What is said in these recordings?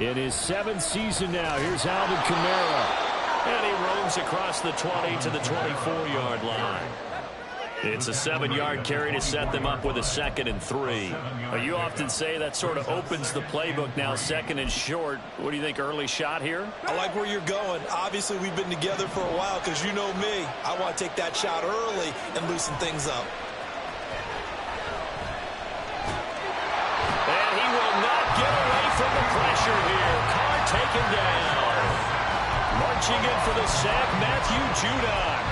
in his 7th season now. Here's Alvin Kamara. And he roams across the 20 to the 24-yard line. It's a 7-yard carry to set them up with a 2nd and 3. You often say that sort of opens the playbook now, 2nd and short. What do you think, early shot here? I like where you're going. Obviously, we've been together for a while because you know me. I want to take that shot early and loosen things up. And he will not get away from the pressure here. Carr taken down. Marching in for the sack, Matthew Judon.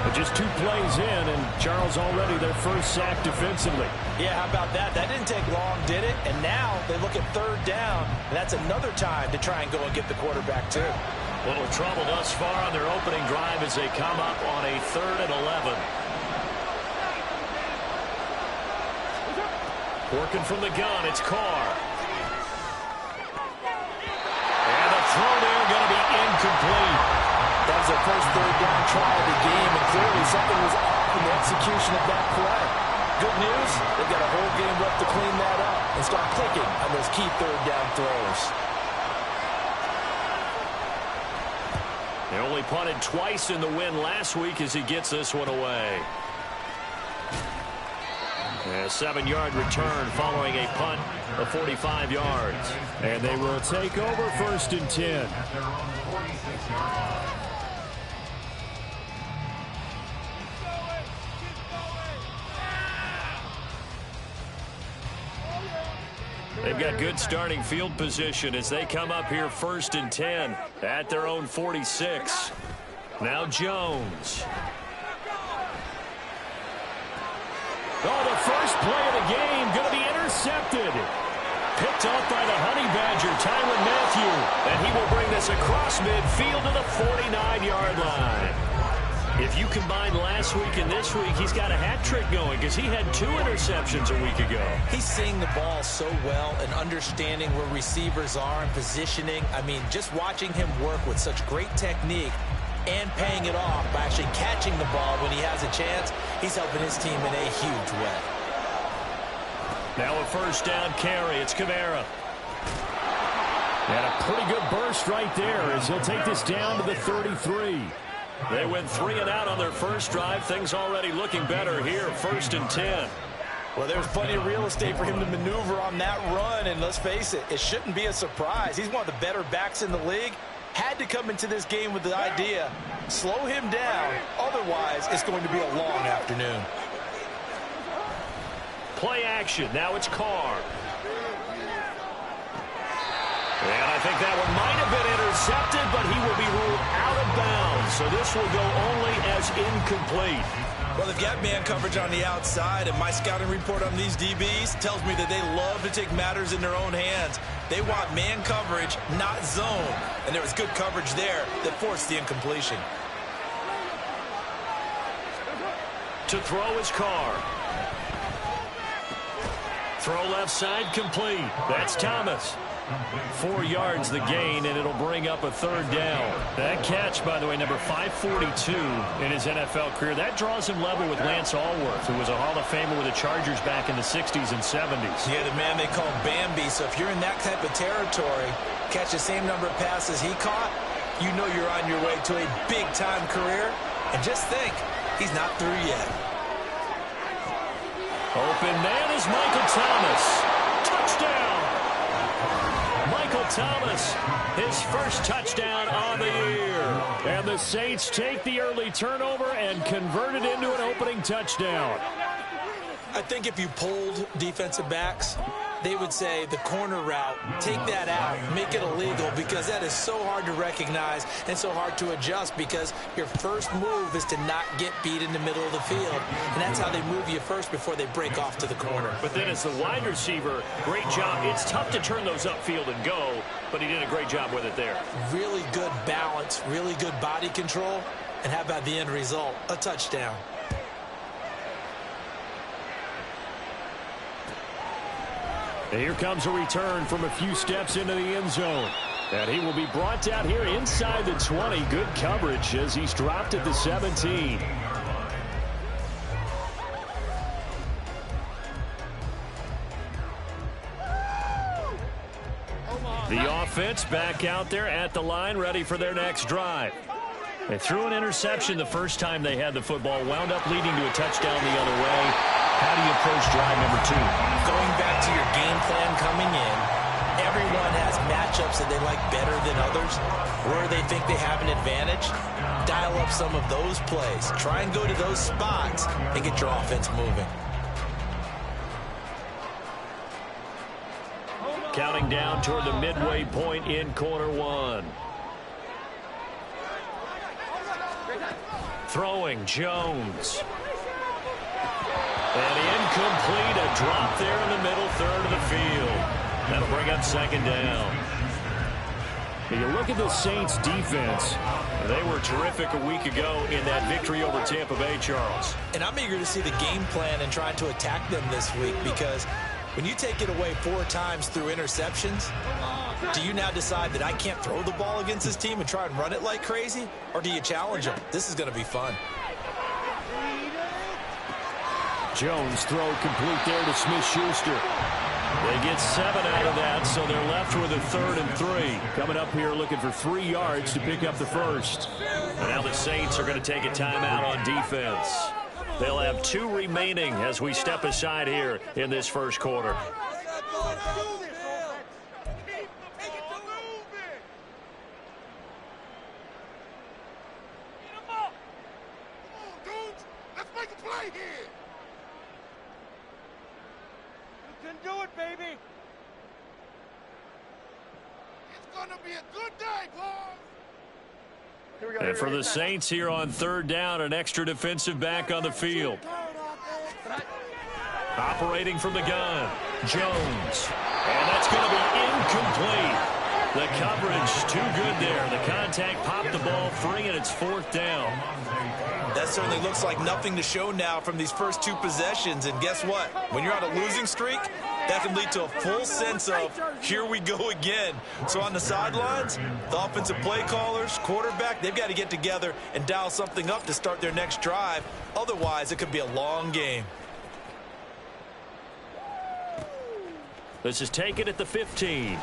But just 2 plays in, and Charles already their first sack defensively. Yeah, how about that? That didn't take long, did it? And now they look at 3rd down, and that's another time to try and go and get the quarterback, too. Little trouble thus far on their opening drive as they come up on a 3rd and 11. Working from the gun, it's Carr. And the throw there going to be incomplete. That was their first 3rd down try of the game, and clearly something was off in the execution of that play. Good news, they've got a whole game left to clean that up and start clicking on those key 3rd down throws. They only punted twice in the win last week as he gets this one away. A 7-yard return following a punt of 45 yards. And they will take over 1st and 10. They've got good starting field position as they come up here 1st and 10 at their own 46. Now Jones. Oh, the first play of the game going to be intercepted. Picked off by the Honey Badger, Tyrann Mathieu. And he will bring this across midfield to the 49-yard line. If you combine last week and this week, he's got a hat trick going because he had 2 interceptions a week ago. He's seeing the ball so well and understanding where receivers are and positioning. I mean, just watching him work with such great technique and paying it off by actually catching the ball when he has a chance, he's helping his team in a huge way. Now a 1st down carry. It's Kamara. And a pretty good burst right there as he'll take this down to the 33. They went 3 and out on their first drive. Things already looking better here. 1st and 10. Well, there's plenty of real estate for him to maneuver on that run, and let's face it, it shouldn't be a surprise. He's one of the better backs in the league. Had to come into this game with the idea, slow him down, otherwise it's going to be a long afternoon. Play action. Now it's Carr. And I think that one might have been intercepted, but he will be ruled out of bounds. So this will go only as incomplete. Well, they've got man coverage on the outside, and my scouting report on these DBs tells me that they love to take matters in their own hands. They want man coverage, not zone. And there was good coverage there that forced the incompletion. To throw is Carr. Throw left side complete. That's Thomas. 4 yards the gain, and it'll bring up a 3rd down. That catch, by the way, number 542 in his NFL career. That draws him level with Lance Allworth, who was a Hall of Famer with the Chargers back in the 60s and 70s. Yeah, the man they call Bambi. So if you're in that type of territory, catch the same number of passes he caught, you know you're on your way to a big-time career. And just think, he's not through yet. Open man is Michael Thomas. Touchdown! Michael Thomas, his first touchdown on the year. And the Saints take the early turnover and convert it into an opening touchdown. I think if you polled defensive backs, they would say the corner route, take that out, make it illegal, because that is so hard to recognize and so hard to adjust, because your first move is to not get beat in the middle of the field. And that's how they move you first before they break off to the corner. But then as the wide receiver, great job. It's tough to turn those upfield and go, but he did a great job with it there. Really good balance, really good body control. And how about the end result? A touchdown. And here comes a return from a few steps into the end zone. And he will be brought down here inside the 20. Good coverage as he's dropped at the 17. The offense back out there at the line, ready for their next drive. They threw an interception the first time they had the football, wound up leading to a touchdown the other way. How do you approach drive number 2? Going back to your game plan coming in, everyone has matchups that they like better than others. Where they think they have an advantage, dial up some of those plays. Try and go to those spots and get your offense moving. Counting down toward the midway point in quarter 1. Throwing, Jones. And incomplete, a drop there in the middle third of the field. That'll bring up second down. You look at the Saints defense. They were terrific a week ago in that victory over Tampa Bay, Charles. And I'm eager to see the game plan and trying to attack them this week, because when you take it away 4 times through interceptions, do you now decide that I can't throw the ball against this team and try and run it like crazy? Or do you challenge them? This is going to be fun. Jones throw complete there to Smith-Schuster. They get 7 out of that, so they're left with a 3rd and 3. Coming up here looking for 3 yards to pick up the first. And now the Saints are going to take a timeout on defense. They'll have 2 remaining as we step aside here in this first quarter. And for the Saints here on 3rd down, an extra defensive back on the field. Operating from the gun, Jones. And that's going to be incomplete. The coverage too good there. The contact popped the ball free, and it's 4th down. That certainly looks like nothing to show now from these first 2 possessions. And guess what? When you're on a losing streak, that can lead to a full sense of, here we go again. So on the sidelines, the offensive play callers, quarterback, they've got to get together and dial something up to start their next drive. Otherwise, it could be a long game. This is taken at the 15.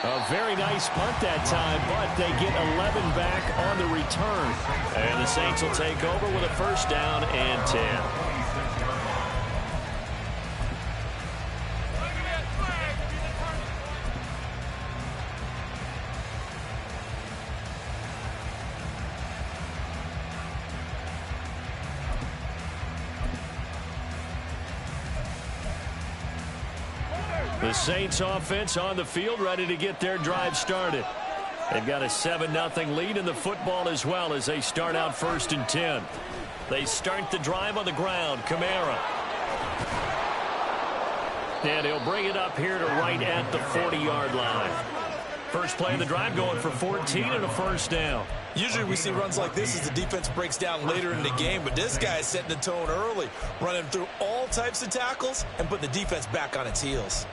A very nice punt that time, but they get 11 back on the return. And the Saints will take over with a 1st down and 10. The Saints offense on the field, ready to get their drive started. They've got a 7-0 lead in the football as well as they start out 1st and 10. They start the drive on the ground. Kamara. And he'll bring it up here to right at the 40-yard line. First play of the drive going for 14 and a 1st down. Usually we see runs like this as the defense breaks down later in the game, but this guy is setting the tone early, running through all types of tackles and putting the defense back on its heels.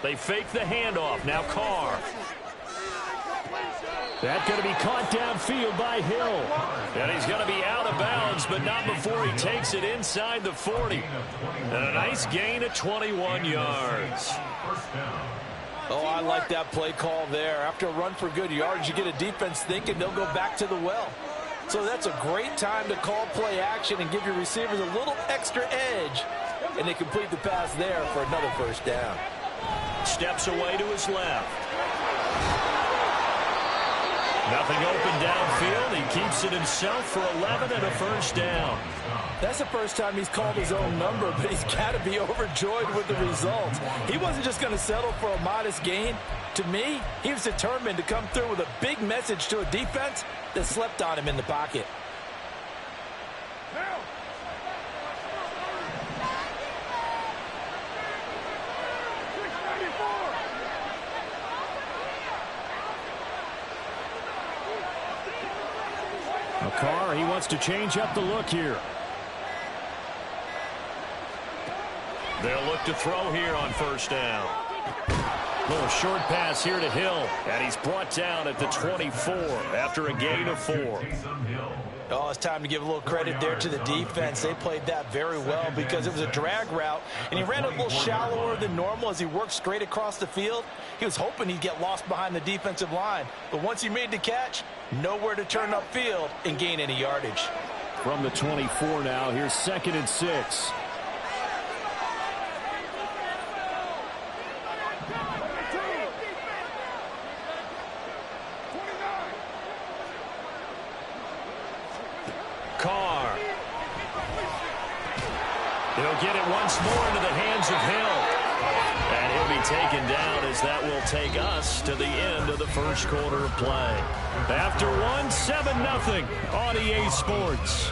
They fake the handoff. Now Carr. That's going to be caught downfield by Hill. And he's going to be out of bounds, but not before he takes it inside the 40. And a nice gain of 21 yards. Oh, I like that play call there. After a run for good yards, you get a defense thinking they'll go back to the well. So that's a great time to call play action and give your receivers a little extra edge. And they complete the pass there for another 1st down. Steps away to his left. Nothing open downfield. He keeps it himself for 11 and a 1st down. That's the first time he's called his own number, but he's got to be overjoyed with the results. He wasn't just going to settle for a modest gain. To me, he was determined to come through with a big message to a defense that slept on him in the pocket. Carr, he wants to change up the look here. They'll look to throw here on first down. Little short pass here to Hill, and he's brought down at the 24 after a gain of 4. Oh, it's time to give a little credit there to the defense. They played that very well because it was a drag route, and he ran a little shallower than normal as he worked straight across the field. He was hoping he'd get lost behind the defensive line, but once he made the catch, nowhere to turn upfield and gain any yardage. From the 24 now, here's 2nd and 6. Carr. He'll get it once more into the hands of Hill. And he'll be taken down as that will take us to the end of the first quarter of play. After one, 7-0 on EA Sports.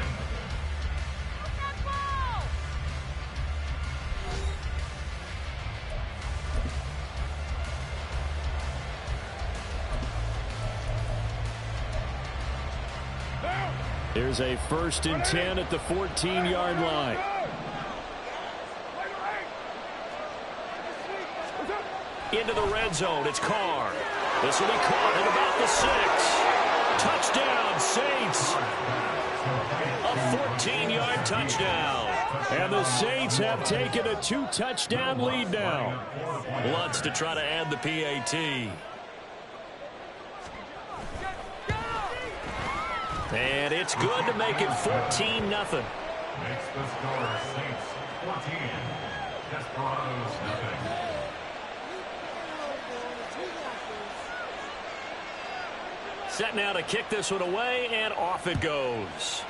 Here's a 1st and 10 at the 14-yard line. Into the red zone, it's Carr. This will be caught at about the 6. Touchdown, Saints. A 14-yard touchdown. And the Saints have taken a 2-touchdown lead now. Lutz to try to add the PAT. And it's good to make it 14-0. Makes the score Saints 14, Desperados nothing. Set now to kick this one away, and off it goes.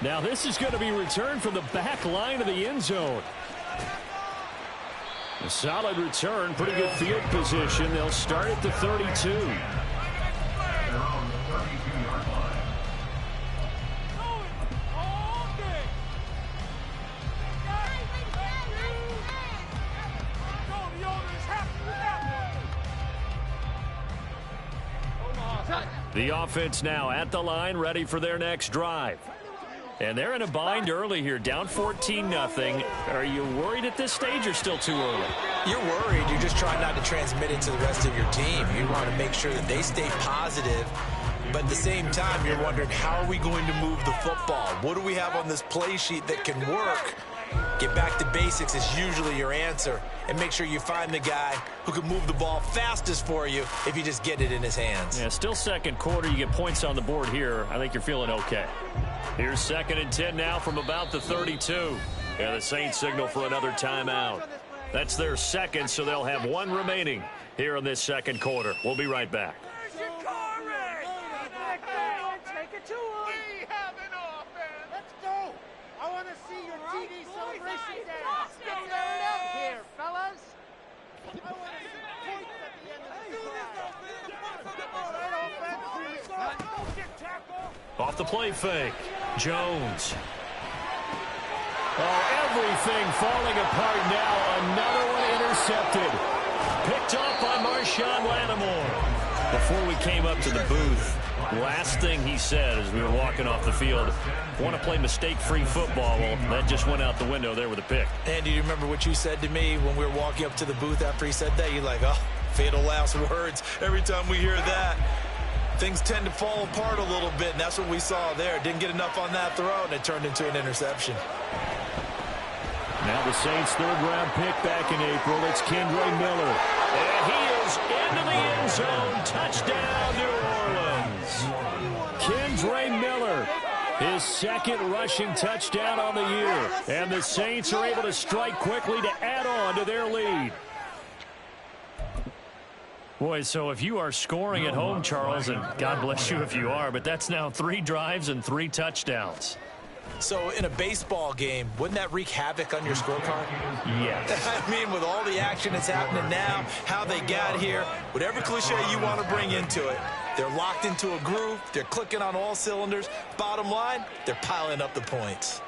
Now this is going to be returned from the back line of the end zone. A solid return, pretty good field position. They'll start at the 32. They're on the 32-yard line. The offense now at the line, ready for their next drive. And they're in a bind early here, down 14-0. Are you worried at this stage or still too early? You're worried. You're just trying not to transmit it to the rest of your team. You want to make sure that they stay positive. But at the same time, you're wondering, how are we going to move the football? What do we have on this play sheet that can work? Get back to basics is usually your answer. And make sure you find the guy who can move the ball fastest for you if you just get it in his hands. Yeah, still second quarter. You get points on the board here. I think you're feeling okay. Here's 2nd and 10 now from about the 32. And the Saints signal for another timeout. That's their second, so they'll have one remaining here in this second quarter. We'll be right back. Take it to him. We have an offense. Let's go. I want to see your TV celebration dance. Get it up here, fellas. I want to see points at the end of the drive. Off the play fake. Jones. Oh, everything falling apart now. Another one intercepted. Picked off by Marshawn Lattimore. Before we came up to the booth, last thing he said as we were walking off the field, want to play mistake-free football. Well, that just went out the window there with a pick. And do you remember what you said to me when we were walking up to the booth after he said that? You're like, oh, fatal last words. Every time we hear that, things tend to fall apart a little bit, and that's what we saw there. Didn't get enough on that throw, and it turned into an interception. Now the Saints' third-round pick back in April. It's Kendre Miller. And he is into the end zone. Touchdown, New Orleans. Kendre Miller, his second rushing touchdown on the year. And the Saints are able to strike quickly to add on to their lead. Boy, so if you are scoring at home, Charles, and God bless you if you are, but that's now 3 drives and 3 touchdowns. So in a baseball game, wouldn't that wreak havoc on your scorecard? Yes. I mean, with all the action that's happening now, how they got here, whatever cliche you want to bring into it, they're locked into a groove, they're clicking on all cylinders. Bottom line, they're piling up the points.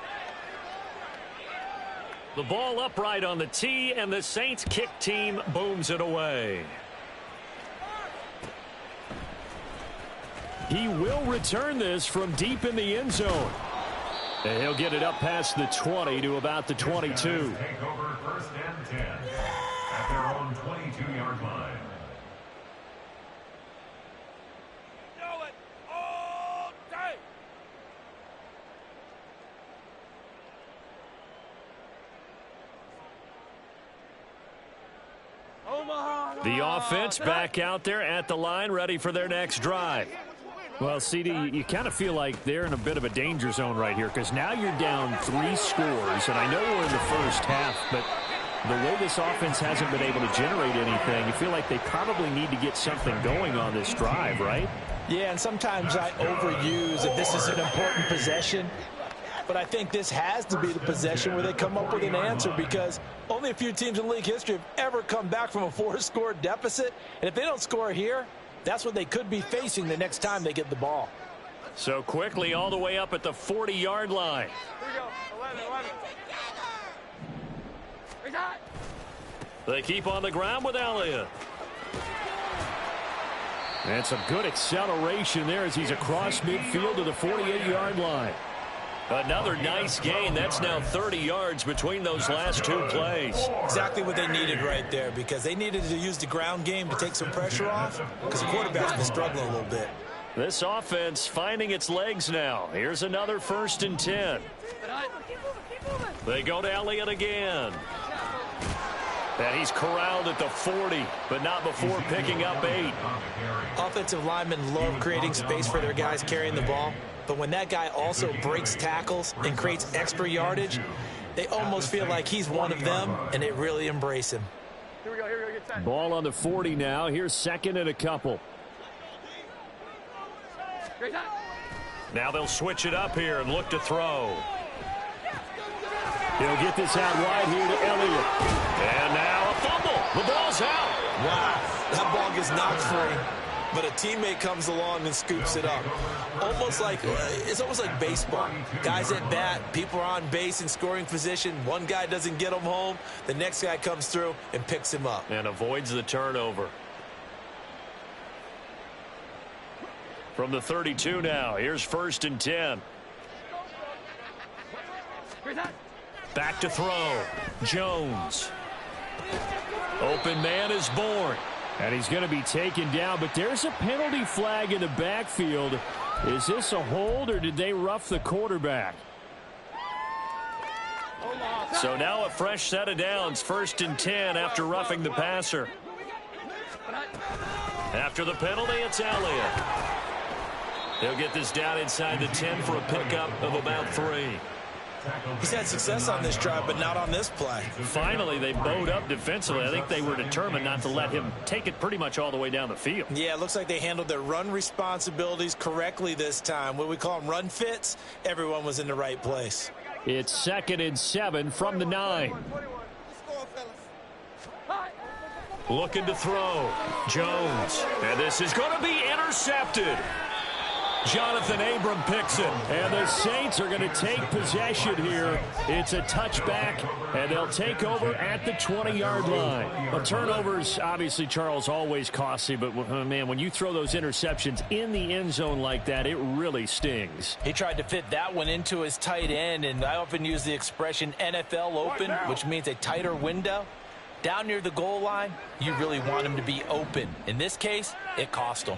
The ball upright on the tee, and the Saints kick team booms it away. He will return this from deep in the end zone. And he'll get it up past the 20 to about the 22. Take over 1st and 10 at their own 22-yard line. Know it all day. Omaha. The offense back out there at the line, ready for their next drive. Well, CD, you kind of feel like they're in a bit of a danger zone right here because now you're down 3 scores, and I know we're in the first half, but the way this offense hasn't been able to generate anything, you feel like they probably need to get something going on this drive, right? Yeah, and sometimes I overuse if this is an important possession. But I think this has to be the possession where they come up with an answer because only a few teams in league history have ever come back from a 4-score deficit. And if they don't score here, that's what they could be facing the next time they get the ball. So quickly all the way up at the 40-yard line. Here we go. 11. They keep on the ground with Elliott. And some good acceleration there as he's across midfield to the 48-yard line. Another nice gain. That's now 30 yards between those last 2 plays. Exactly what they needed right there because they needed to use the ground game to take some pressure off because the quarterback's been struggling a little bit. This offense finding its legs now. Here's another 1st and 10. They go to Elliott again. And he's corralled at the 40, but not before picking up 8. Offensive linemen love creating space for their guys carrying the ball. But when that guy also breaks tackles and creates extra yardage, they almost feel like he's one of them, and they really embrace him. Here we go. Get set. Ball on the 40 now. Here's 2nd and a couple. Great time. Now they'll switch it up here and look to throw. He'll get this out wide here to Elliott. And now a fumble. The ball's out. Wow, that ball gets knocked free. But a teammate comes along and scoops it up. It's almost like baseball. Guys at bat, people are on base in scoring position. One guy doesn't get him home. The next guy comes through and picks him up. And avoids the turnover. From the 32 now, here's 1st and 10. Back to throw. Jones. Open man is born. And he's going to be taken down, but there's a penalty flag in the backfield. Is this a hold, or did they rough the quarterback? So now a fresh set of downs, 1st and 10 after roughing the passer. After the penalty, it's Elliott. He'll get this down inside the 10 for a pickup of about 3. He's had success on this drive, but not on this play. Finally, they bowed up defensively. I think they were determined not to let him take it pretty much all the way down the field. Yeah, it looks like they handled their run responsibilities correctly this time. What we call them run fits, everyone was in the right place. It's 2nd and 7 from the 9. Looking to throw. Jones. And this is going to be intercepted. Jonathan Abram picks it. And the Saints are going to take possession here. It's a touchback, and they'll take over at the 20-yard line. Well, turnovers, obviously, Charles, always costly, but, man, when you throw those interceptions in the end zone like that, it really stings. He tried to fit that one into his tight end, and I often use the expression NFL open, which means a tighter window. Down near the goal line, you really want him to be open. In this case, it cost him.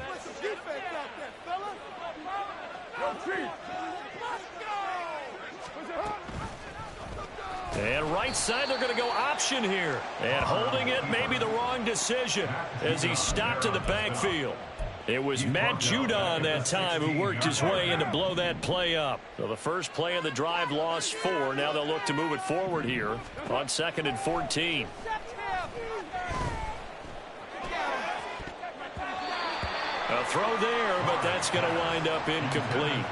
And right side, they're going to go option here. And holding it may be the wrong decision as he stopped in the backfield. It was Matt Judon that time who worked his way in to blow that play up. So the first play of the drive lost 4. Now they'll look to move it forward here on 2nd and 14. A throw there, but that's going to wind up incomplete.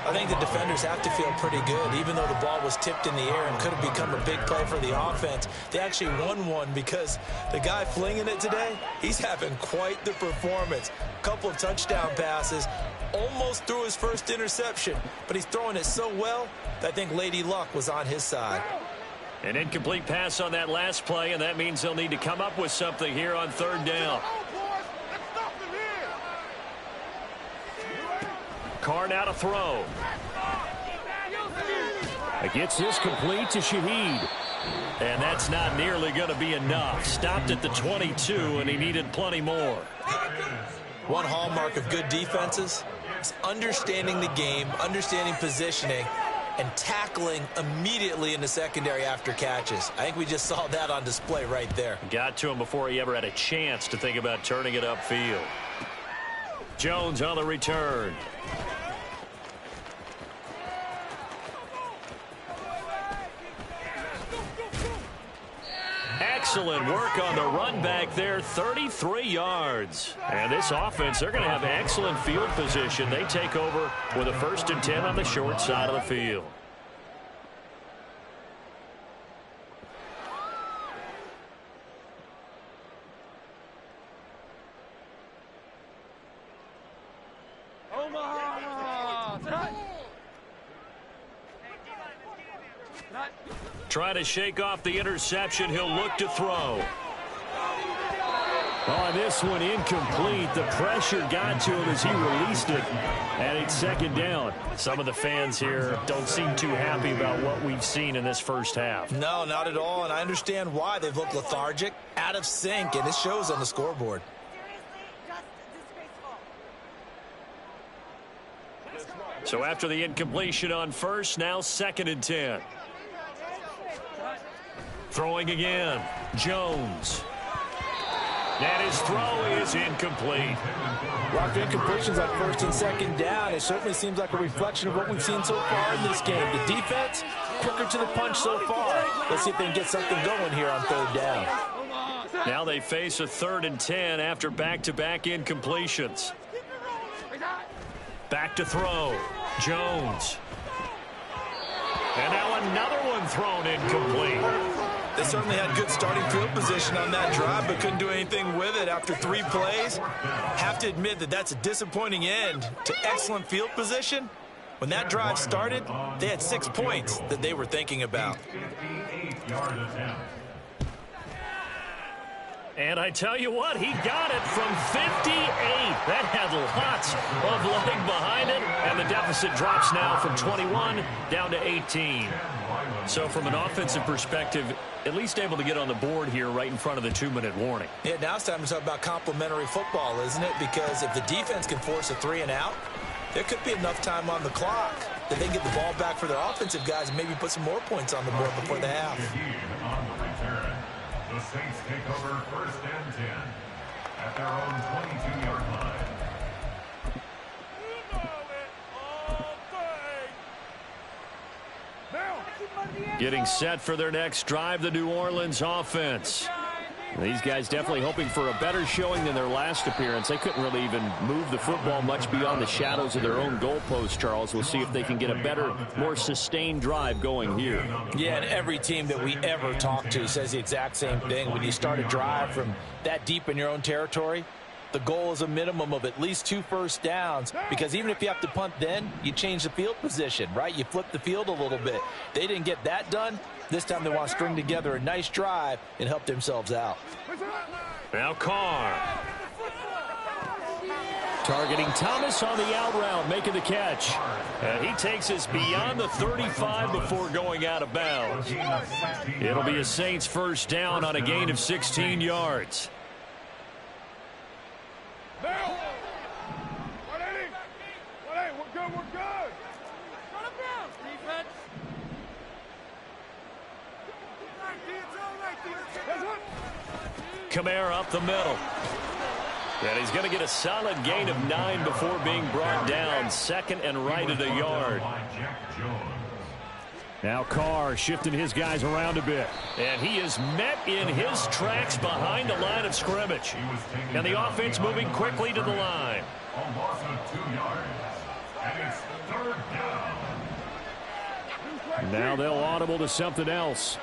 I think the defenders have to feel pretty good. Even though the ball was tipped in the air and could have become a big play for the offense, they actually won one because the guy flinging it today, he's having quite the performance. A couple of touchdown passes, almost threw his first interception, but he's throwing it so well that I think Lady Luck was on his side. An incomplete pass on that last play, and that means they'll need to come up with something here on 3rd down. Carr now to throw. Gets this complete to Shaheed. And that's not nearly going to be enough. Stopped at the 22, and he needed plenty more. One hallmark of good defenses is understanding the game, understanding positioning, and tackling immediately in the secondary after catches. I think we just saw that on display right there. Got to him before he ever had a chance to think about turning it upfield. Jones on the return. Excellent work on the run back there, 33 yards. And this offense, they're going to have excellent field position. They take over with a 1st and 10 on the short side of the field. Trying to shake off the interception. He'll look to throw. On this one, incomplete. The pressure got to him as he released it. And it's 2nd down. Some of the fans here don't seem too happy about what we've seen in this first half. No, not at all, and I understand why. They've looked lethargic, out of sync, and it shows on the scoreboard. So after the incompletion on first, now 2nd and 10. Throwing again, Jones. And his throw is incomplete. Rock, the incompletions on 1st and 2nd down. It certainly seems like a reflection of what we've seen so far in this game. The defense, quicker to the punch so far. Let's see if they can get something going here on 3rd down. Now they face a 3rd and 10 after back-to-back incompletions. Back to throw, Jones. And now another one thrown incomplete. They certainly had good starting field position on that drive, but couldn't do anything with it after 3 plays. Have to admit that that's a disappointing end to excellent field position. When that drive started, they had 6 points that they were thinking about. And I tell you what, he got it from 58. That had lots of leg behind it, and the deficit drops now from 21 down to 18. So from an offensive perspective, at least able to get on the board here right in front of the 2-minute warning. Yeah, now it's time to talk about complementary football, isn't it? Because if the defense can force a 3 and out, there could be enough time on the clock that they can get the ball back for their offensive guys and maybe put some more points on the board before the half. The Saints take over 1st and 10 at their own 22-yard line. Getting set for their next drive, the New Orleans offense. These guys definitely hoping for a better showing than their last appearance. They couldn't really even move the football much beyond the shadows of their own goalpost, Charles. We'll see if they can get a better, more sustained drive going here. Yeah, and every team that we ever talk to says the exact same thing. When you start a drive from that deep in your own territory, the goal is a minimum of at least 2 first downs, because even if you have to punt then, you change the field position, right? You flip the field a little bit. They didn't get that done. This time they want to string together a nice drive and help themselves out. Now Carr. Targeting Thomas on the out route, making the catch. And he takes us beyond the 35 before going out of bounds. It'll be a Saints first down on a gain of 16 yards. Kamara up the middle. And he's going to get a solid gain of 9 before being brought down. 2nd and right at a yard. Now Carr shifting his guys around a bit. And he is met in his tracks behind the line of scrimmage. And the offense moving quickly to the line. A loss of 2 yards. And it's 3rd down. Now they'll audible to something else.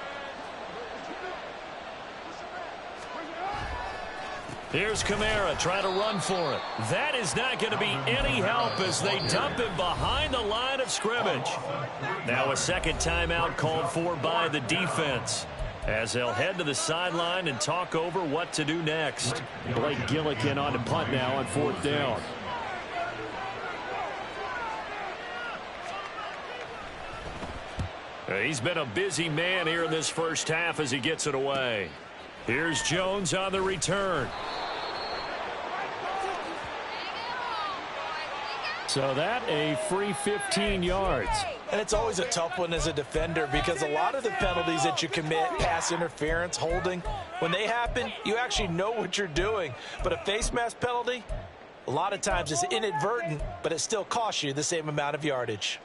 Here's Kamara trying to run for it. That is not going to be any help as they dump him behind the line of scrimmage. Now a 2nd timeout called for by the defense, as they'll head to the sideline and talk over what to do next. Blake Gillikin on the punt now on 4th down. He's been a busy man here in this first half as he gets it away. Here's Jones on the return. So that a free 15 yards. And it's always a tough one as a defender because a lot of the penalties that you commit, pass interference, holding, when they happen, you actually know what you're doing. But a face mask penalty, a lot of times it's inadvertent, but it still costs you the same amount of yardage.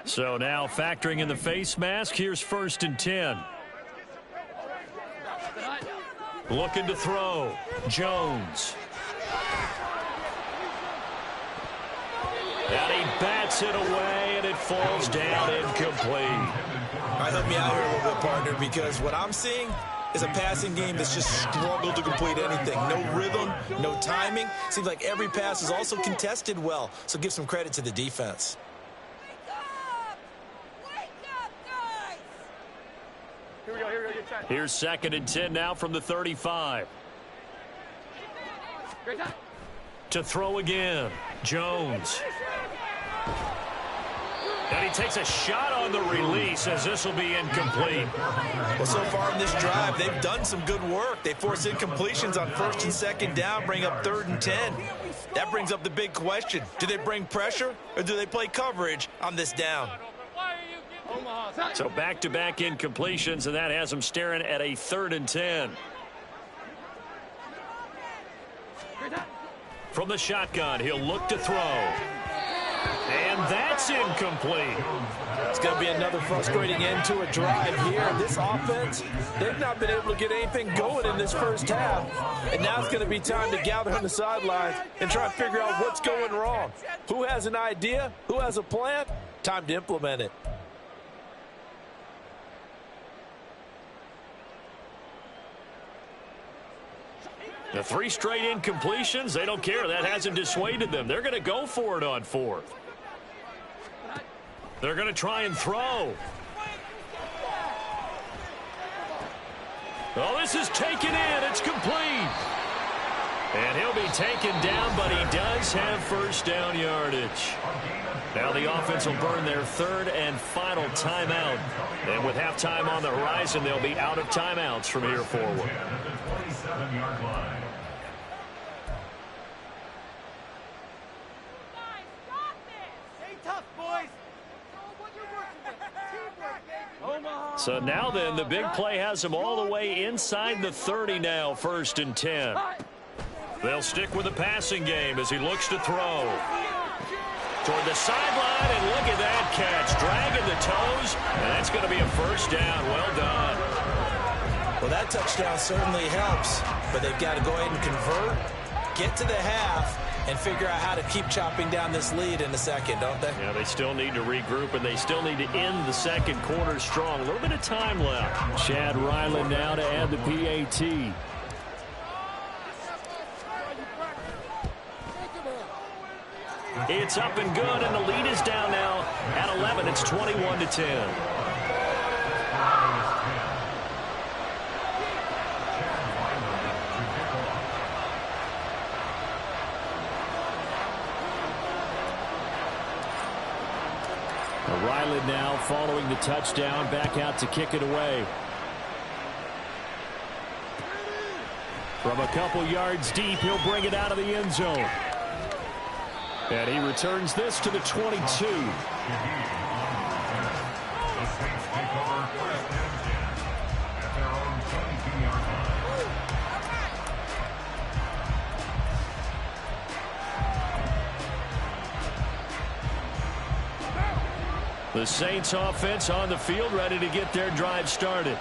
So now factoring in the face mask, here's 1st and 10. Looking to throw. Jones. And he bats it away, and it falls down incomplete. All right, help me out here a little bit, partner, because what I'm seeing is a passing game that's just struggled to complete anything. No rhythm, no timing. Seems like every pass is also contested well, so give some credit to the defense. Here's 2nd and 10 now from the 35. To throw again. Jones. And he takes a shot on the release as this will be incomplete. Well, so far in this drive, they've done some good work. They force incompletions on 1st and 2nd down, bring up 3rd and 10. That brings up the big question. Do they bring pressure or do they play coverage on this down? So back-to-back incompletions, and that has him staring at a 3rd and 10. From the shotgun, he'll look to throw. And that's incomplete. It's going to be another frustrating end to a drive here. This offense, they've not been able to get anything going in this first half. And now it's going to be time to gather on the sidelines and try and figure out what's going wrong. Who has an idea? Who has a plan? Time to implement it. The 3 straight incompletions, they don't care. That hasn't dissuaded them. They're going to go for it on 4th. They're going to try and throw. Oh, this is taken in. It's complete. And he'll be taken down, but he does have 1st down yardage. Now the offense will burn their 3rd and final timeout. And with halftime on the horizon, they'll be out of timeouts from here forward. 27-yard line. So now then, the big play has them all the way inside the 30 now, 1st and 10. They'll stick with the passing game as he looks to throw. Toward the sideline, and look at that catch. Dragging the toes, and that's going to be a 1st down. Well done. Well, that touchdown certainly helps, but they've got to go ahead and convert, get to the half, and figure out how to keep chopping down this lead in the second, don't they? Yeah, they still need to regroup, and they still need to end the second quarter strong. A little bit of time left. Chad Ryland now to add the PAT. It's up and good, and the lead is down now at 11. It's 21-10. Ryland now following the touchdown, back out to kick it away. From a couple yards deep, he'll bring it out of the end zone. And he returns this to the 22. The Saints offense on the field, ready to get their drive started.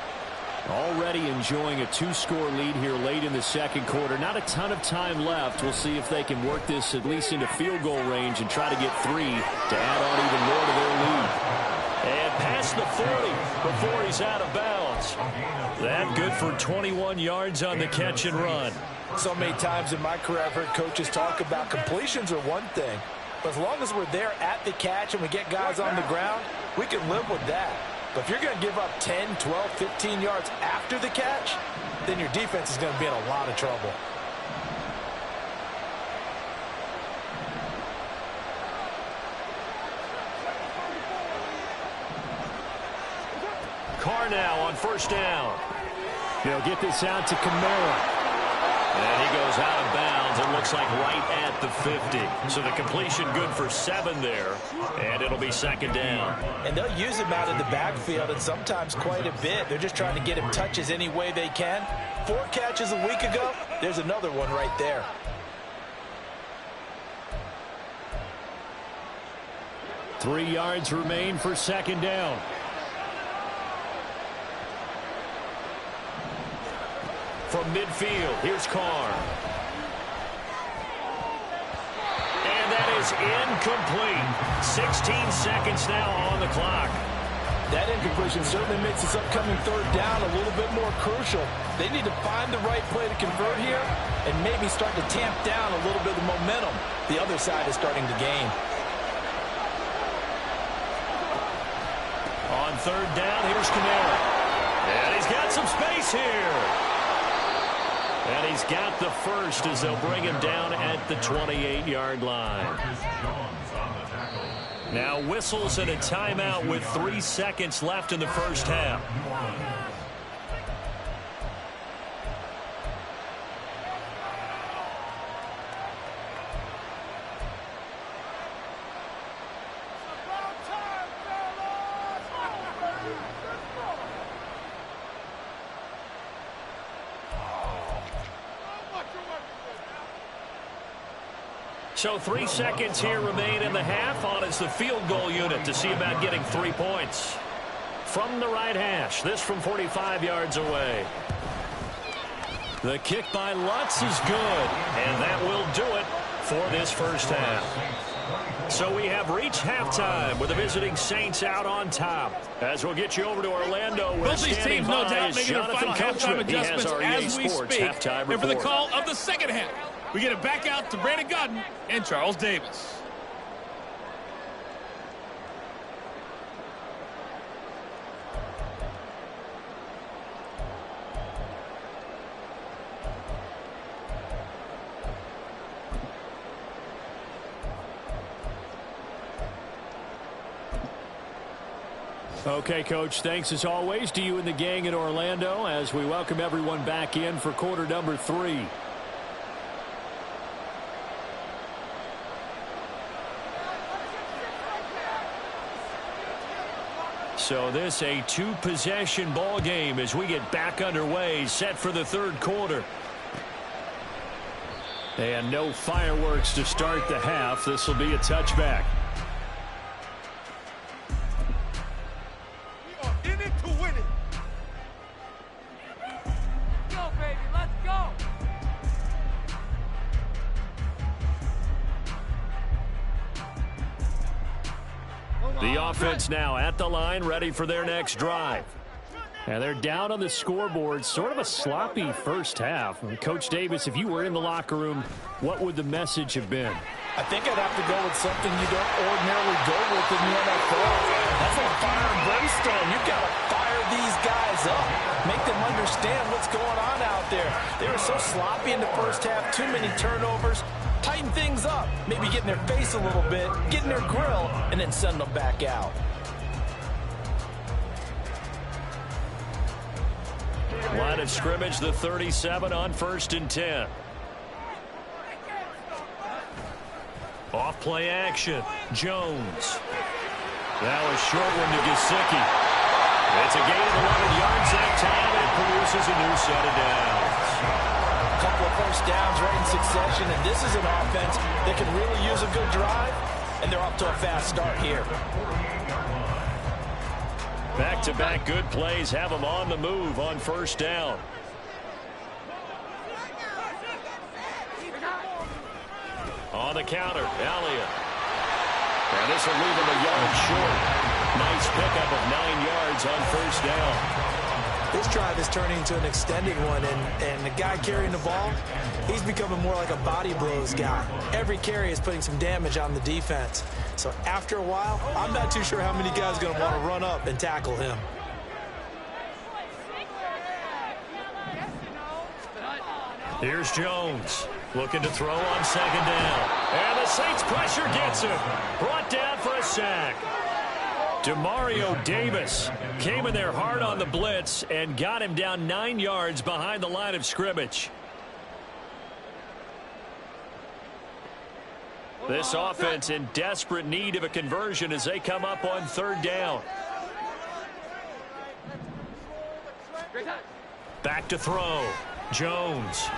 Already enjoying a 2-score lead here late in the second quarter. Not a ton of time left. We'll see if they can work this at least into field goal range and try to get 3 to add on even more to their lead. And past the 40 before he's out of bounds. That good for 21 yards on the catch and run. So many times in my career I've heard coaches talk about completions are one thing. But as long as we're there at the catch and we get guys on the ground, we can live with that. But if you're going to give up 10, 12, 15 yards after the catch, then your defense is going to be in a lot of trouble. Carr now on first down. They'll get this out to Kamara. And he goes out of bounds. It looks like right at the 50. So the completion good for 7 there. And it'll be second down. And they'll use him out of the backfield, and sometimes quite a bit. They're just trying to get him touches any way they can. 4 catches a week ago. There's another one right there. Three yards remain for second down. From midfield, here's Carr. And that is incomplete. 16 seconds now on the clock. That incompletion certainly makes this upcoming third down a little bit more crucial. They need to find the right play to convert here and maybe start to tamp down a little bit of momentum the other side is starting to gain. On third down, here's Kamara. And he's got some space here. And he's got the first as they'll bring him down at the 28-yard line. Now whistles and a timeout with 3 seconds left in the first half. So 3 seconds here remain in the half. On is the field goal unit to see about getting 3 points. From the right hash, this from 45 yards away. The kick by Lutz is good, and that will do it for this first half. So we have reached halftime with the visiting Saints out on top. As we'll get you over to Orlando, where both these teams no doubt making their final halftime adjustments as we speak. And for the call of the second half, we get it back out to Brandon Godden and Charles Davis. Okay, Coach, thanks as always to you and the gang in Orlando as we welcome everyone back in for quarter number 3. So this a 2-possession ball game as we get back underway, set for the third quarter. And no fireworks to start the half. This will be a touchback. We are in it to win it. Go, baby, let's go. The offense now at the line, ready for their next drive. And they're down on the scoreboard. Sort of a sloppy first half. And Coach Davis, if you were in the locker room, what would the message have been? I think I'd have to go with something you don't ordinarily go with in the NFL. That's like fire and brimstone. You've got to fire these guys up. Make them understand what's going on out there. They were so sloppy in the first half. Too many turnovers. Tighten things up. Maybe get in their face a little bit. Get in their grill. And then send them back out. Line of scrimmage, the 37 on 1st and 10. Off play action. Jones. That was short one to Gesicki. It's a gain of 11 yards that time, and it produces a new set of downs. A couple of first downs right in succession, and this is an offense that can really use a good drive, and they're off to a fast start here. Back-to-back good plays have them on the move on first down. On the counter, Elliott. And this will leave him a yard short. Nice pickup of 9 yards on first down. This drive is turning into an extended one, and the guy carrying the ball, he's becoming more like a body blows guy. Every carry is putting some damage on the defense. So after a while, I'm not too sure how many guys are going to want to run up and tackle him. Here's Jones looking to throw on second down. And the Saints pressure gets him. Brought down for a sack. Demario Davis came in there hard on the blitz and got him down 9 yards behind the line of scrimmage. This offense in desperate need of a conversion as they come up on third down. Back to throw. Jones.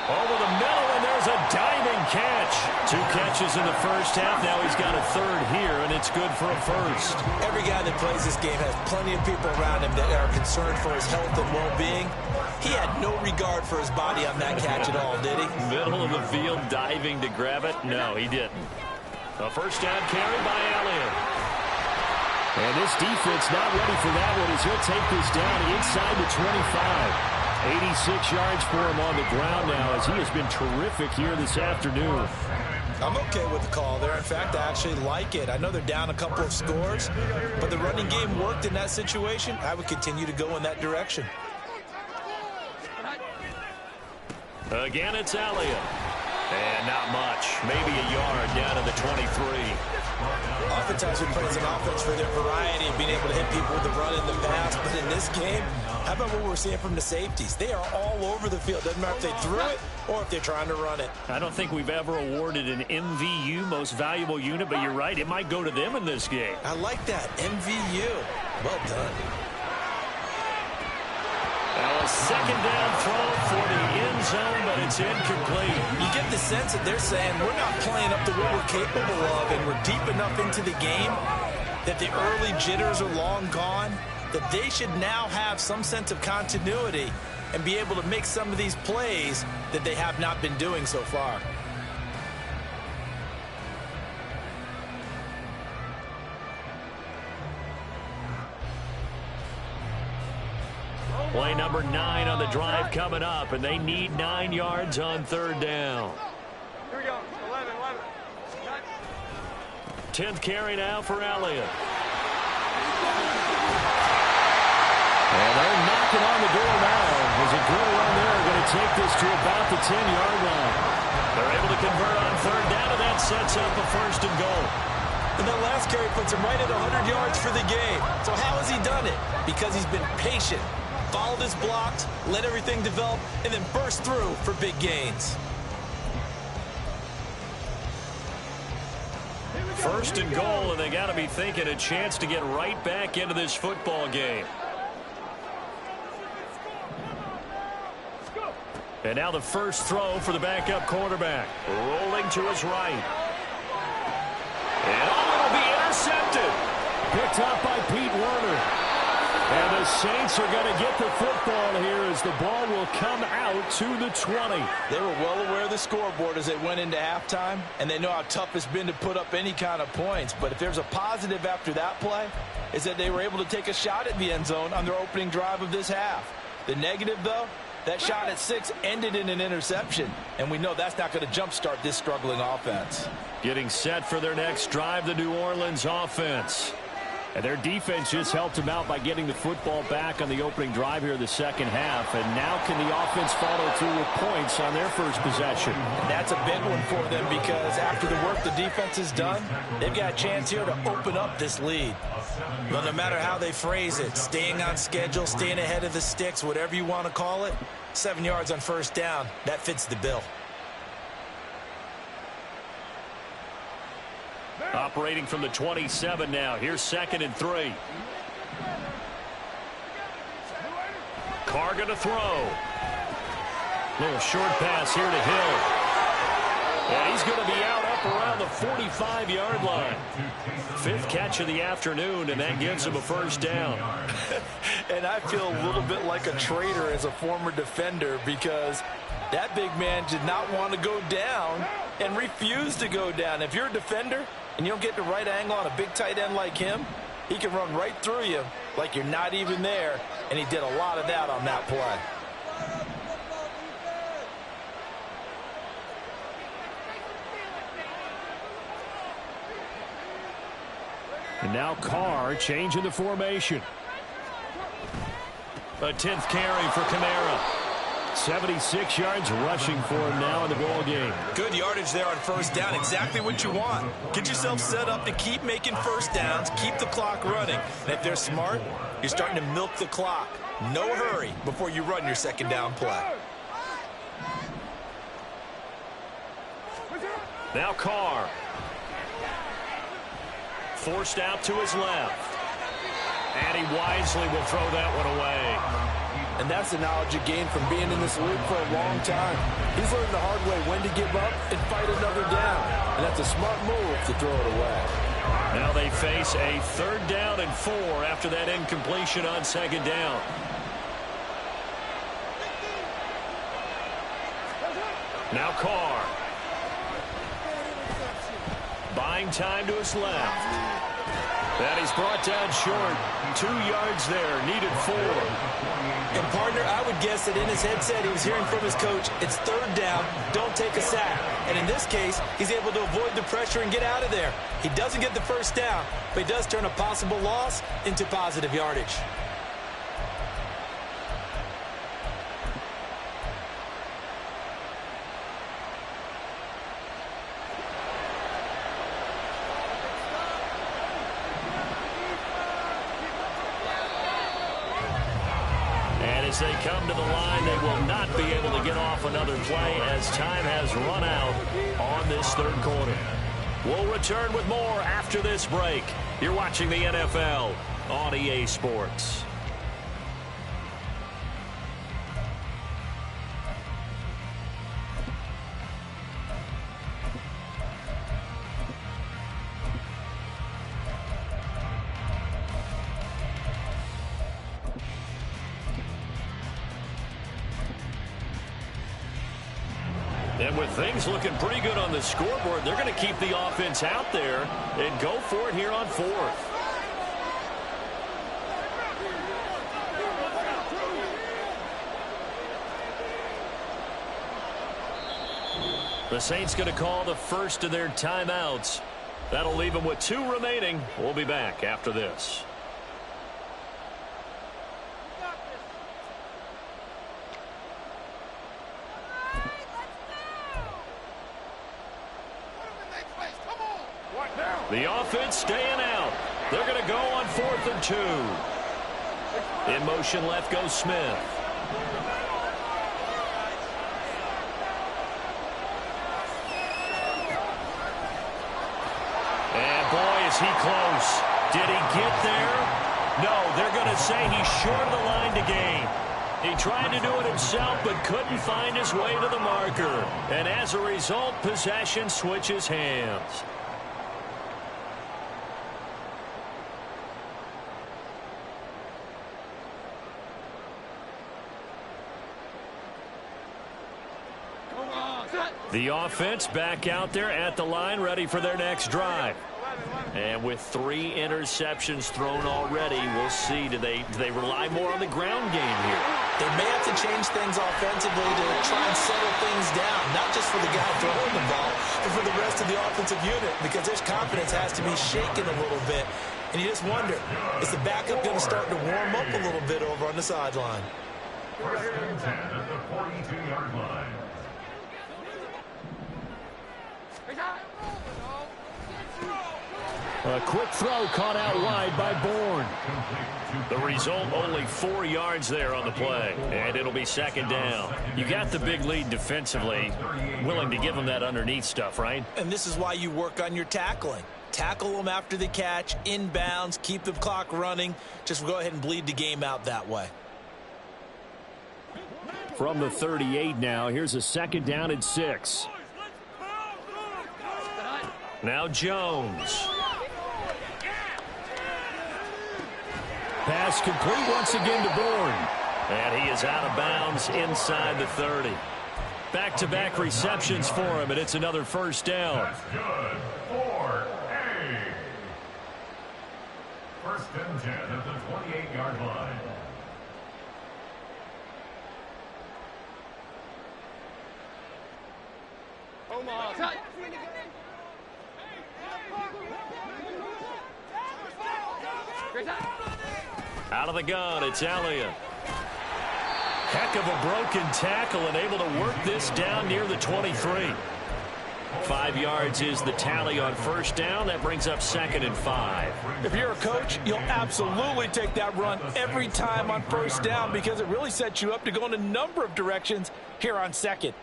Over the middle, and there's a diving catch. 2 catches in the first half. Now he's got a third here, and it's good for a first. Every guy that plays this game has plenty of people around him that are concerned for his health and well-being. He had no regard for his body on that catch at all, did he? Middle of the field, diving to grab it. No, he didn't. A first down carry by Elliott. And this defense not ready for that one as he'll take this down inside the 25. 86 yards for him on the ground now as he has been terrific here this afternoon. I'm okay with the call there. In fact, I actually like it. I know they're down a couple of scores, but the running game worked in that situation. I would continue to go in that direction. Again, it's Elliott. And not much. Maybe a yard down to the 23. Oftentimes we play as an offense for their variety of being able to hit people with the run and the pass. But in this game, how about what we're seeing from the safeties? They are all over the field. Doesn't matter if they threw it or if they're trying to run it. I don't think we've ever awarded an MVU, most valuable unit, but you're right. It might go to them in this game. I like that. MVU. Well done. Now a second down throw for the end zone, but it's incomplete. You get the sense that they're saying we're not playing up to what we're capable of, and we're deep enough into the game that the early jitters are long gone, that they should now have some sense of continuity and be able to make some of these plays that they have not been doing so far. Play number 9 on the drive coming up, and they need 9 yards on third down. Here we go. 11. 10th carry now for Elliott. And they're knocking on the door now. There's a good run there. Going to take this to about the 10-yard line. They're able to convert on third down, and that sets up a first and goal. And that last carry puts him right at 100 yards for the game. So how has he done it? Because he's been patient, followed his blocks, let everything develop, and then burst through for big gains. First and goal, and they got to be thinking a chance to get right back into this football game. And now the first throw for the backup quarterback. Rolling to his right. And it'll be intercepted. Picked up by Pete Werner. And the Saints are going to get the football here as the ball will come out to the 20. They were well aware of the scoreboard as they went into halftime, and they know how tough it's been to put up any kind of points. But if there's a positive after that play, is that they were able to take a shot at the end zone on their opening drive of this half. The negative, though, that shot at 6 ended in an interception, and we know that's not going to jumpstart this struggling offense. Getting set for their next drive, the New Orleans offense. And their defense just helped them out by getting the football back on the opening drive here in the second half. And now can the offense follow through with points on their first possession? And that's a big one for them because after the work the defense has done, they've got a chance here to open up this lead. But no matter how they phrase it, staying on schedule, staying ahead of the sticks, whatever you want to call it, 7 yards on first down, that fits the bill. Operating from the 27 now. Here's 2nd and 3. Carr going to throw. Little short pass here to Hill. And he's going to be out up around the 45-yard line. 5th catch of the afternoon, and that gives him a first down. And I feel a little bit like a traitor as a former defender because that big man did not want to go down and refused to go down. If you're a defender and you don't get the right angle on a big tight end like him, He can run right through you like you're not even there, and he did a lot of that on that play. And now Carr changing the formation. A 10th carry for Kamara. 76 yards rushing for him now in the ball game. Good yardage there on first down. Exactly what you want. Get yourself set up to keep making first downs, keep the clock running. And if they're smart, you're starting to milk the clock. No hurry before you run your second down play. Now Carr. Forced out to his left. And he wisely will throw that one away. And that's the knowledge you gain from being in this league for a long time. He's learned the hard way when to give up and fight another down. And that's a smart move to throw it away. Now they face a 3rd down and 4 after that incompletion on second down. Now Carr. Buying time to his left. And he's brought down short. 2 yards there. Needed 4. And, partner, I would guess that in his headset he was hearing from his coach, it's 3rd down, don't take a sack. And in this case, he's able to avoid the pressure and get out of there. He doesn't get the first down, but he does turn a possible loss into positive yardage. As they come to the line, they will not be able to get off another play as time has run out on this 3rd quarter. We'll return with more after this break. You're watching the NFL on EA Sports. And with things looking pretty good on the scoreboard, they're going to keep the offense out there and go for it here on 4th. The Saints going to call the first of their timeouts. That'll leave them with 2 remaining. We'll be back after this. The offense staying out. They're going to go on 4th and 2. In motion left goes Smith. And boy, is he close. Did he get there? No, they're going to say he's short of the line to gain. He tried to do it himself but couldn't find his way to the marker. And as a result, possession switches hands. The offense back out there at the line, ready for their next drive. And with 3 interceptions thrown already, we'll see, do they rely more on the ground game here? They may have to change things offensively to try and settle things down, not just for the guy throwing the ball, but for the rest of the offensive unit, because their confidence has to be shaken a little bit. And you just wonder, is the backup going to start to warm up a little bit over on the sideline? 1st and 10 at the 42-yard line. A quick throw caught out wide by Bourne. The result, only 4 yards there on the play, and it'll be 2nd down. You got the big lead defensively, willing to give them that underneath stuff, right? And this is why you work on your tackling. Tackle them after the catch, inbounds, keep the clock running. Just go ahead and bleed the game out that way. From the 38 now, here's a 2nd down and 6. Now Jones. Pass complete once again to Bourne. And he is out of bounds inside the 30. Back-to-back receptions for him, and it's another 1st down. That's good for First and 10 at the 28-yard line. Out of the gun, it's Elliott. Heck of a broken tackle and able to work this down near the 23. 5 yards is the tally on first down. That brings up 2nd and 5. If you're a coach, you'll absolutely take that run every time on first down because it really sets you up to go in a number of directions here on 2nd.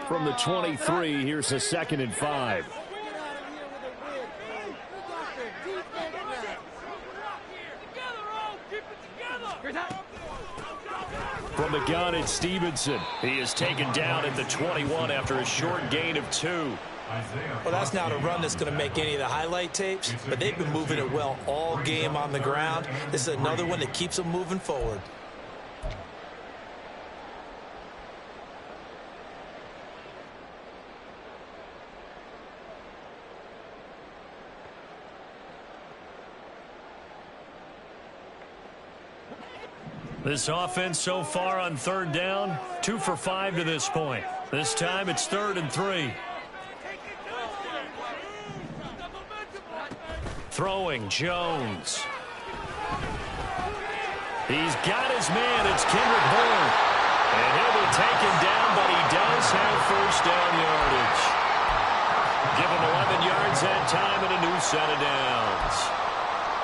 From the 23, here's a 2nd and 5. From the gun, it's Stevenson. He is taken down at the 21 after a short gain of 2. Well, that's not a run that's going to make any of the highlight tapes, but they've been moving it well all game on the ground. This is another one that keeps them moving forward. This offense so far on third down, 2 for 5 to this point. This time it's 3rd and 3. Throwing, Jones. He's got his man. It's Kendrick Bourne. And he'll be taken down, but he does have first down yardage. Give him 11 yards that time and a new set of downs.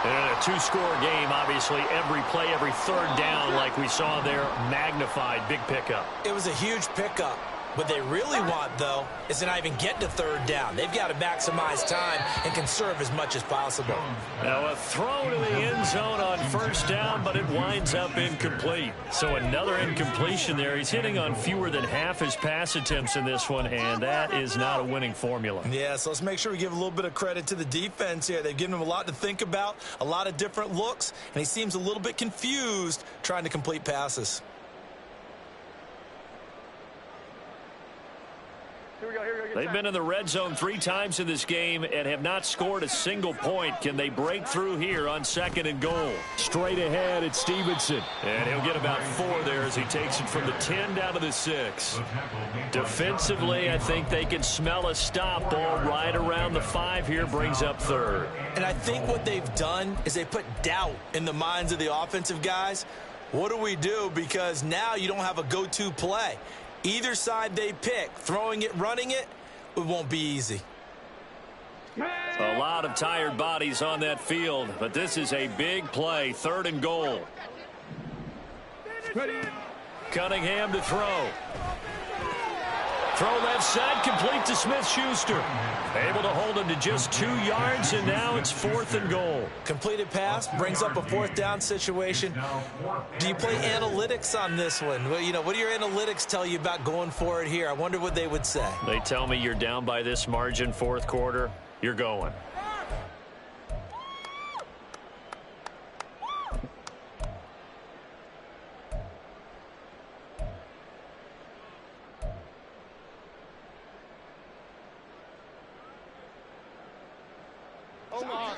And in a 2-score game, obviously, every play, every third down, like we saw there, magnified, big pickup. It was a huge pickup. What they really want, though, is to not even get to third down. They've got to maximize time and conserve as much as possible. Now a throw to the end zone on first down, but it winds up incomplete. So another incompletion there. He's hitting on fewer than half his pass attempts in this one, and that is not a winning formula. Yeah, so let's make sure we give a little bit of credit to the defense here. They've given him a lot to think about, a lot of different looks, and he seems a little bit confused trying to complete passes. They've been in the red zone 3 times in this game and have not scored a single point. Can they break through here on 2nd and goal? Straight ahead, it's Stevenson. And he'll get about 4 there as he takes it from the 10 down to the 6. Defensively, I think they can smell a stop. Ball right around the 5 here, brings up 3rd. And I think what they've done is they put doubt in the minds of the offensive guys. What do we do? Because now you don't have a go-to play. Either side they pick, throwing it, running it, it won't be easy. A lot of tired bodies on that field, but this is a big play. 3rd and goal. Cunningham to throw. Throw left side, complete to Smith-Schuster. Able to hold him to just 2 yards, and now it's 4th and goal. Completed pass brings up a 4th down situation. Do you play analytics on this one? Well, you know, what do your analytics tell you about going for it here? I wonder what they would say. They tell me you're down by this margin, 4th quarter, you're going.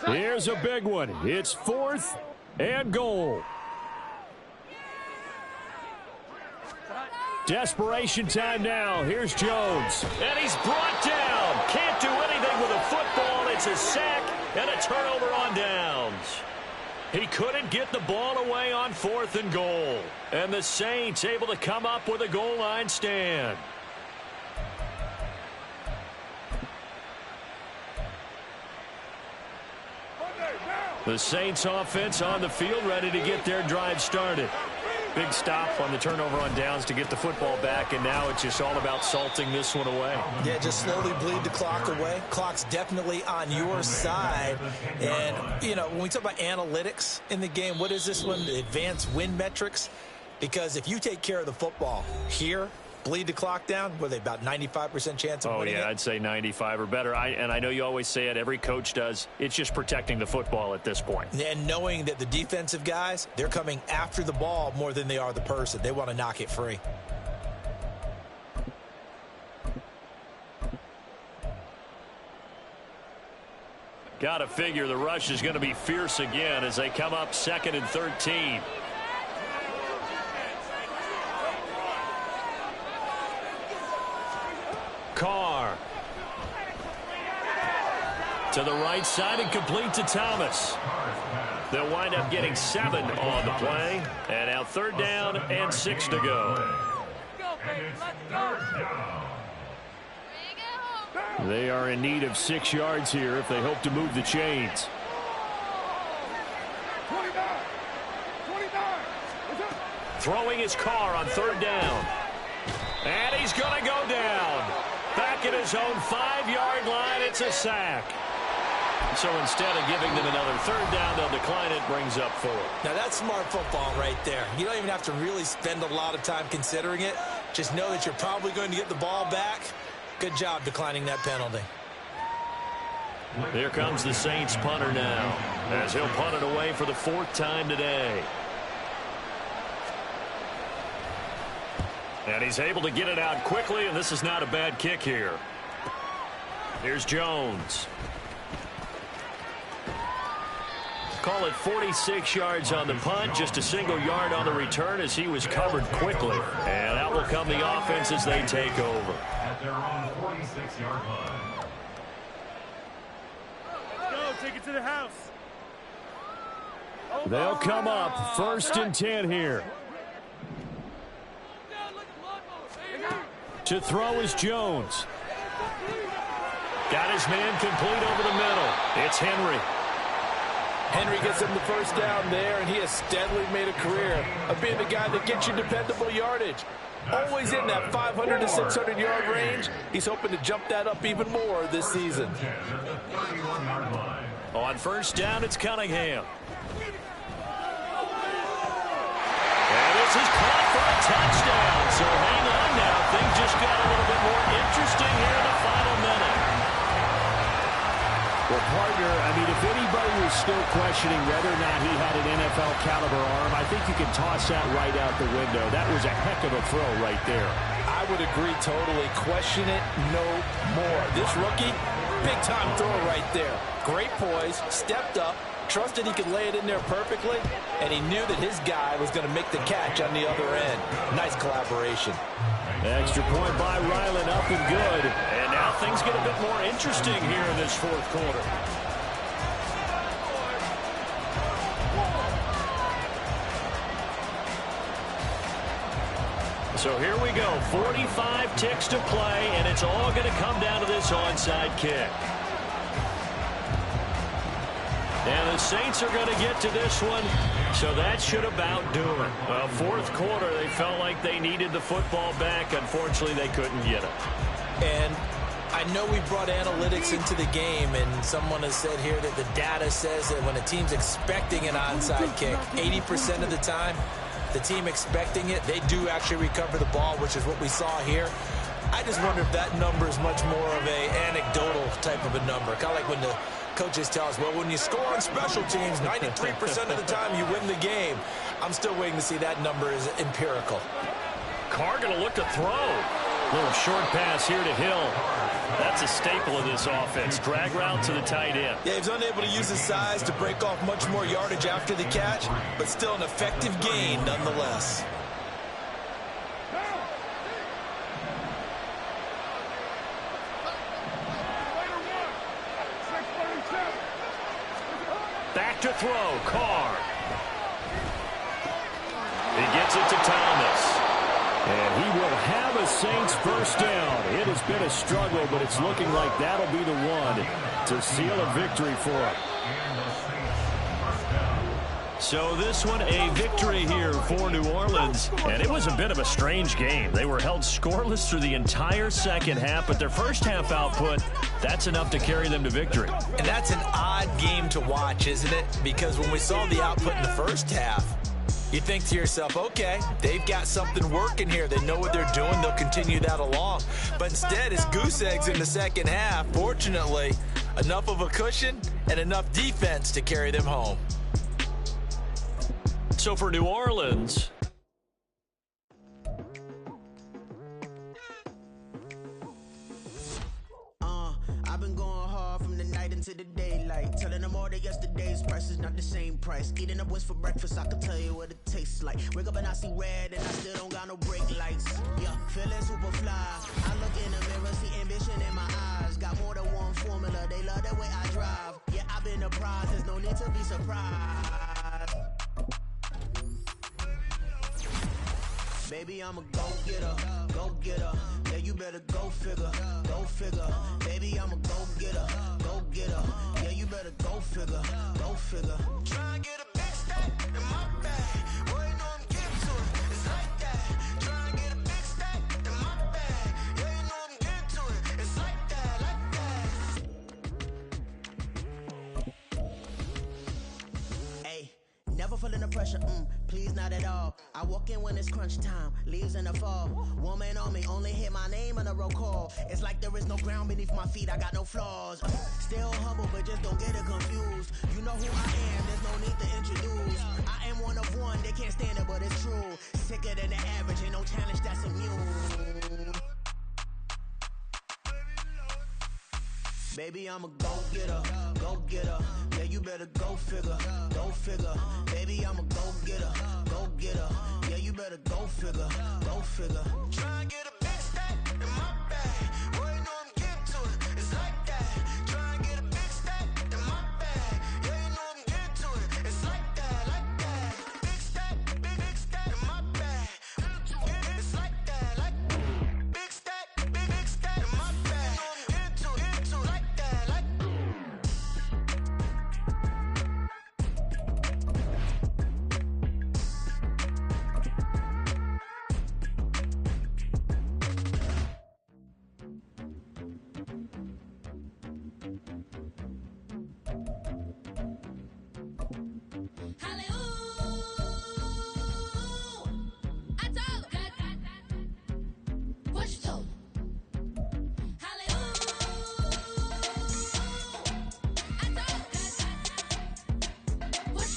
Here's a big one. It's 4th and goal. Desperation time now. Here's Jones. And he's brought down. Can't do anything with a football. It's a sack and a turnover on downs. He couldn't get the ball away on 4th and goal. And the Saints able to come up with a goal line stand. The Saints offense on the field, ready to get their drive started. Big stop on the turnover on downs to get the football back, and now it's just all about salting this one away. Yeah, just slowly bleed the clock away. Clock's definitely on your side. And, you know, when we talk about analytics in the game, what is this one? The advanced win metrics? Because if you take care of the football here, bleed the clock down, what are they, about 95% chance of winning it? I'd say 95 or better. And I know you always say it, every coach does. It's just protecting the football at this point. And knowing that the defensive guys, they're coming after the ball more than they are the person. They want to knock it free. Got to figure the rush is going to be fierce again as they come up 2nd and 13. Carr. To the right side and complete to Thomas. They'll wind up getting 7 on the play. And now 3rd down and 6 to go. They are in need of 6 yards here if they hope to move the chains. 29. Throwing his Carr on 3rd down. And he's going to go down. Back at his own 5-yard line, it's a sack. So instead of giving them another 3rd down, they'll decline it, brings up 4. Now that's smart football right there. You don't even have to really spend a lot of time considering it. Just know that you're probably going to get the ball back. Good job declining that penalty. Here comes the Saints punter now, as he'll punt it away for the 4th time today. And he's able to get it out quickly, and this is not a bad kick here. Here's Jones. Call it 46 yards on the punt, just a single yard on the return as he was covered quickly. And out will come the offense as they take over. At their own 46-yard line. Let's go. Take it to the house. They'll come up 1st and 10 here. To throw is Jones. Got his man complete over the middle. It's Henry. Henry gets him the 1st down there, and he has steadily made a career of being the guy that gets you dependable yardage. Always in that 500 to 600-yard range. He's hoping to jump that up even more this season. On 1st down, it's Cunningham. And this is caught for a touchdown. So hang on now. Things just got a little bit more interesting here in the final minute. Well, partner, I mean, if anybody was still questioning whether or not he had an NFL caliber arm, I think you can toss that right out the window. That was a heck of a throw right there. I would agree totally. Question it no more. This rookie, big-time throw right there. Great poise, stepped up, trusted he could lay it in there perfectly, and he knew that his guy was going to make the catch on the other end. Nice collaboration. Extra point by Ryland, up and good. And now things get a bit more interesting here in this 4th quarter. So here we go. 45 ticks to play, and it's all going to come down to this onside kick. And the Saints are going to get to this one, so that should about do it. Well, 4th quarter, they felt like they needed the football back. Unfortunately, they couldn't get it. And I know we brought analytics into the game, and someone has said here that the data says that when a team's expecting an onside kick, 80% of the time, the team expecting it, they do actually recover the ball, which is what we saw here. I just wonder if that number is much more of a anecdotal type of a number. Kind of like when the coaches tell us, well, when you score on special teams, 93% of the time you win the game. I'm still waiting to see that number is empirical. Carr going to look to throw. Little short pass here to Hill. That's a staple of this offense. Drag route to the tight end. Yeah, he was unable to use his size to break off much more yardage after the catch, but still an effective gain nonetheless. Back to throw, Carr. He gets it to Thomas. And he will have a Saints 1st down. It has been a struggle, but it's looking like that'll be the one to seal a victory for him. So this one, a victory here for New Orleans. And it was a bit of a strange game. They were held scoreless through the entire 2nd half, but their 1st half output, that's enough to carry them to victory. And that's an odd game to watch, isn't it? Because when we saw the output in the 1st half, you think to yourself, okay, they've got something working here. They know what they're doing. They'll continue that along. But instead, it's goose eggs in the 2nd half. Fortunately, enough of a cushion and enough defense to carry them home. So for New Orleans, I've been going hard from the night night into the daylight. Telling them all that yesterday's price is not the same price. Eating up wings for breakfast, I can tell you what it tastes like. Wake up and I see red and I still don't got no brake lights. Yeah, feeling super fly. I look in the mirror, see ambition in my eyes. Got more than one formula, they love the way I drive. Yeah, I've been a prize, there's no need to be surprised. Baby, I'm a go-getter, go-getter. Yeah, you better go figure, go figure. Baby, I'm a go-getter, go-getter. Yeah, you better go figure, go figure. Try and get a big stack in my bag. Boy, you know I'm getting to it, it's like that. Try and get a big stack in my bag. Yeah, you know I'm getting to it, it's like that, like that. Hey. Never feeling the pressure, please not at all. I walk in when it's crunch time, leaves in the fall. Woman on me, only hit my name on a roll call. It's like there is no ground beneath my feet, I got no flaws. Still humble, but just don't get it confused. You know who I am, there's no need to introduce. I am one of one, they can't stand it, but it's true. Sicker than the average, ain't no challenge that's immune. Baby, I'm a go-getter, go-getter. Yeah, you better go figure, go figure. Baby, I'm a go-getter, go-getter. Yeah, you better go figure, go figure. Try and get a